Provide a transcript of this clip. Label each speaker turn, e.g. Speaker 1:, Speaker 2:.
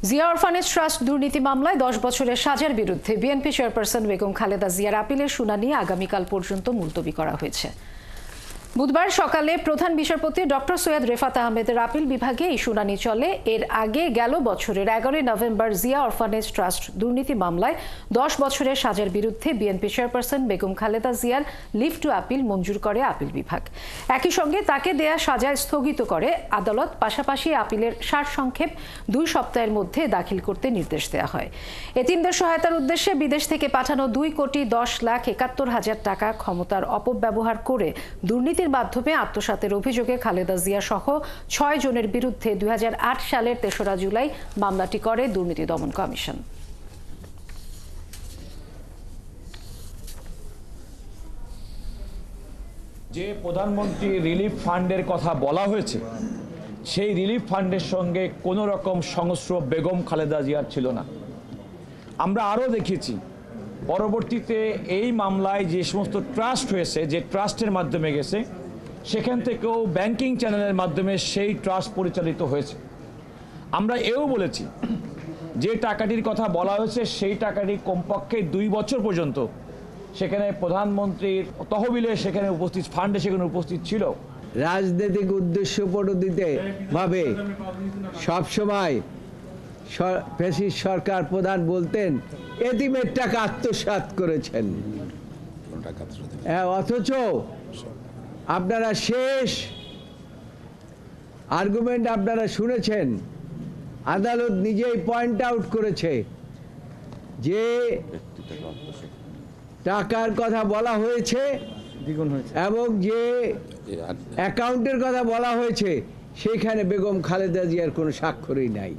Speaker 1: Zia orphanage trust দুর্নীতি মামলায় 10 বছরের সাজার বিরুদ্ধে বিএনপি চেয়ারপারসন বেগম খালেদা জিয়ার আপিলের শুনানি আগামীকাল পর্যন্ত মুলতবি করা হয়েছে। বুধবার সকালে প্রধান বিচারপতি ডক্টর সৈয়দ রেফাত আহমেদের আপিল বিভাগে এই শুনানি চলে। এর আগে গেল বছরের 11 নভেম্বর জিয়া অরফানেজ ট্রাস্ট দুর্নীতি মামলায় 10 বছরের সাজার বিরুদ্ধে বিএনপি চেয়ারপারসন বেগম খালেদা জিয়ার লিভ টু আপিল মঞ্জুর করে আপিল বিভাগ। একই সঙ্গে তাকে দেয়া সাজা স্থগিত করে আদালত। পাশাপাশি আপিলের সারসংক্ষেপ 2 সপ্তাহের মধ্যে দাখিল করতে নির্দেশ দেওয়া হয়। এতিমদের সহায়তার উদ্দেশ্যে বিদেশ থেকে পাঠানো 2,10,71,000 টাকা ক্ষমতার অপব্যবহার করে দুর্নীতি মাধ্যমে আত্মসাতের অভিযোগে খালেদা জিয়া সহ 6 জনের বিরুদ্ধে 2008 সালের 3রা জুলাই মামলাটি করে দুর্নীতি দমন কমিশন।
Speaker 2: যে প্রধানমন্ত্রী রিলিফ ফান্ডের কথা বলা হয়েছে, সেই রিলিফ ফান্ডের সঙ্গে কোনো রকম সংস্রব বেগম খালেদা জিয়ার ছিল না। আমরা আরও দেখেছি পরবর্তীতে এই মামলায় যে সমস্ত ট্রাস্ট হয়েছে, যে ট্রাস্টের মাধ্যমে গেছে, সেখান থেকেও ব্যাংকিং চ্যানেলের মাধ্যমে সেই ট্রাস্ট পরিচালিত হয়েছে। আমরা এও বলেছি যে টাকাটির কথা বলা হয়েছে সেই টাকাটি কমপক্ষে 2 বছর পর্যন্ত সেখানে প্রধানমন্ত্রীর তহবিলে সেখানে উপস্থিত, ফান্ডে সেখানে উপস্থিত ছিল।
Speaker 3: রাজনৈতিক উদ্দেশ্য প্রণোদিত ভাবে সবসময় ফ্যাসিস্ট সরকার প্রধান বলতেন এতিমের টাকা আত্মসাৎ করেছেন, অথচ আপনারা শেষ আর্গুমেন্ট আপনারা শুনেছেন। আদালত নিজেই পয়েন্ট আউট করেছে যে টাকার কথা বলা হয়েছে এবং যে অ্যাকাউন্টের কথা বলা হয়েছে সেখানে বেগম খালেদা জিয়ার কোনো স্বাক্ষরই নাই।